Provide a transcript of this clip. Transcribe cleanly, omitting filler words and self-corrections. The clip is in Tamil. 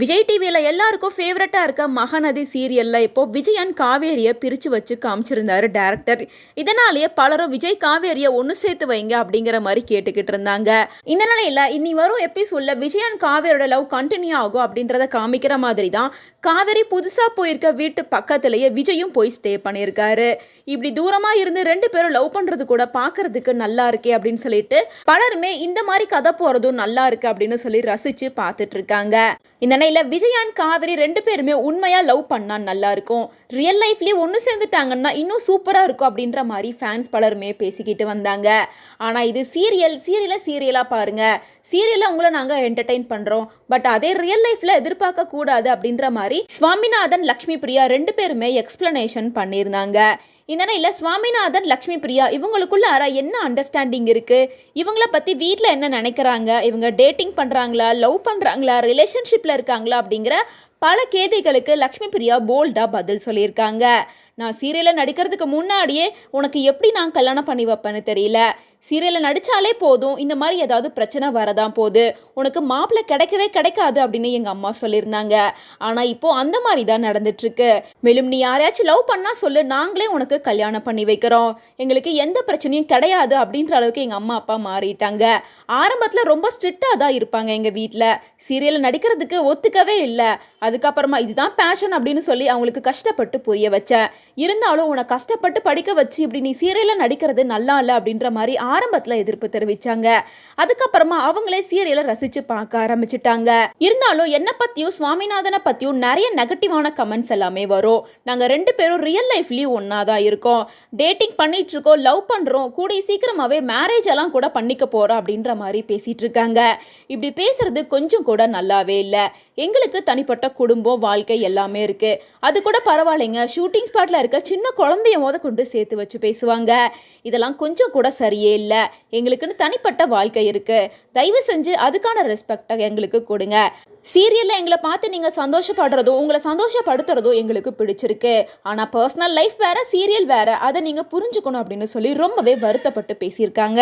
விஜய் டிவியில் எல்லாருக்கும் ஃபேவரட்டாக இருக்க மகாநதி சீரியலில் இப்போ விஜய் அண்ட் காவேரியை பிரித்து வச்சு காமிச்சிருந்தாரு டேரக்டர். இதனாலேயே பலரும் விஜய் காவேரியை ஒன்று சேர்த்து வைங்க அப்படிங்கிற மாதிரி கேட்டுக்கிட்டு இருந்தாங்க. இந்த நிலையில் இனி வரும் எபிசோட்ல விஜய் அண்ட் காவேரியோட லவ் கண்டினியூ ஆகும் அப்படின்றத காமிக்கிற மாதிரி தான் காவேரி புதுசாக போயிருக்க வீட்டு பக்கத்துலேயே விஜயும் போய் ஸ்டே பண்ணியிருக்காரு. இப்படி தூரமாக இருந்து ரெண்டு பேரும் லவ் பண்ணுறது கூட பார்க்கறதுக்கு நல்லா இருக்கே அப்படின்னு சொல்லிட்டு பலருமே இந்த மாதிரி கதை போகிறதும் நல்லா இருக்கு அப்படின்னு சொல்லி ரசித்து பார்த்துட்டு இருக்காங்க. இந்த நிலையில் விஜய் அண்ட் காவேரி ரெண்டு பேருமே உண்மையாக லவ் பண்ணால் நல்லா இருக்கும், ரியல் லைஃப்லேயே ஒன்று சேர்ந்துட்டாங்கன்னா இன்னும் சூப்பராக இருக்கும் அப்படின்ற மாதிரி ஃபேன்ஸ் பலருமே பேசிக்கிட்டு வந்தாங்க. ஆனால் இது சீரியலாக பாருங்கள், சீரியலில் உங்களை நாங்கள் என்டர்டெயின் பண்ணுறோம், பட் அதே ரியல் லைஃப்பில் எதிர்பார்க்க கூடாது அப்படின்ற மாதிரி சுவாமிநாதன் லக்ஷ்மி பிரியா ரெண்டு பேருமே எக்ஸ்பிளனேஷன் பண்ணியிருந்தாங்க. இந்த நிலையில் சுவாமிநாதன் லக்ஷ்மி பிரியா இவங்களுக்குள்ள என்ன அண்டர்ஸ்டாண்டிங் இருக்குது, இவங்கள பற்றி வீட்டில் என்ன நினைக்கிறாங்க, இவங்க டேட்டிங் பண்ணுறாங்களா, லவ் பண்ணுறாங்களா, ரிலேஷன்ஷிப்பில் இருக்காங்களா அப்படிங்கிற பல கேள்விகளுக்கு லக்ஷ்மி பிரியா போல்டாக பதில் சொல்லியிருக்காங்க. நான் சீரியலில் நடிக்கிறதுக்கு முன்னாடியே உனக்கு எப்படி நான் கல்யாணம் பண்ணி வைப்பேன்னு தெரியல, சீரியலில் நடித்தாலே போதும் இந்த மாதிரி ஏதாவது பிரச்சனை வரதான் போகுது, உனக்கு மாப்பிள்ளை கிடைக்கவே கிடைக்காது அப்படின்னு எங்கள் அம்மா சொல்லியிருந்தாங்க. ஆனால் இப்போது அந்த மாதிரி தான் நடந்துட்டுருக்கு. மேலும் நீ யாரையாச்சும் லவ் பண்ணால் சொல்லு, நாங்களே உனக்கு கல்யாணம் பண்ணி வைக்கிறோம், எங்களுக்கு எந்த பிரச்சனையும் கிடையாது அப்படின்ற அளவுக்கு எங்கள் அம்மா அப்பா மாறிட்டாங்க. ஆரம்பத்தில் ரொம்ப ஸ்ட்ரிக்டாக தான் இருப்பாங்க எங்கள் வீட்டில், சீரியலில் நடிக்கிறதுக்கு ஒத்துக்கவே இல்லை. அதுக்கப்புறமா இதுதான் பேஷன் அப்படின்னு சொல்லி அவங்களுக்கு கஷ்டப்பட்டு புரிய வச்சேன். இருந்தாலும் உன்னை கஷ்டப்பட்டு படிக்க வச்சு இப்படி நீ சீரியலில் நடிக்கிறது நல்லா இல்லை அப்படின்ற மாதிரி ஆரம்பத்தில் எதிர்ப்பு தெரிவித்தாங்க. அதுக்கப்புறமா அவங்களே சீரியலை ரசித்து பார்க்க ஆரம்பிச்சிட்டாங்க. இருந்தாலும் என்னை பற்றியும் சுவாமிநாதனை பற்றியும் நிறைய நெகட்டிவான கமெண்ட்ஸ் எல்லாமே வரும். நாங்கள் ரெண்டு பேரும் ரியல் லைஃப்லேயும் ஒன்றா தான் இருக்கோம், டேட்டிங் பண்ணிட்டு இருக்கோம், லவ் பண்ணுறோம், கூடிய சீக்கிரமாகவே மேரேஜ் எல்லாம் கூட பண்ணிக்க போகிறோம் அப்படின்ற மாதிரி பேசிகிட்டு இருக்காங்க. இப்படி பேசுறது கொஞ்சம் கூட நல்லாவே இல்லை. எங்களுக்கு தனிப்பட்ட குடும்பம் வாழ்க்கை எல்லாமே இருக்குது, அது கூட பரவாயில்லைங்க, ஷூட்டிங் ஸ்பாட்டில் இருக்க சின்ன குழந்தைய கொண்டு சேர்த்து வச்சு பேசுவாங்க, இதெல்லாம் கொஞ்சம் கூட சரியே இல்லை. எங்களுக்குன்னு தனிப்பட்ட வாழ்க்கை இருக்குது, தயவு செஞ்சு அதுக்கான ரெஸ்பெக்டை எங்களுக்கு கொடுங்க. சீரியலில் எங்களை பார்த்து நீங்கள் சந்தோஷப்படுறதோ உங்களை சந்தோஷப்படுத்துறதோ எங்களுக்கு பிடிச்சிருக்கு, ஆனால் பர்சனல் லைஃப் வேறு, சீரியல் வேறு, அதை நீங்கள் புரிஞ்சுக்கணும் அப்படின்னு சொல்லி ரொம்பவே வருத்தப்பட்டு பேசியிருக்காங்க.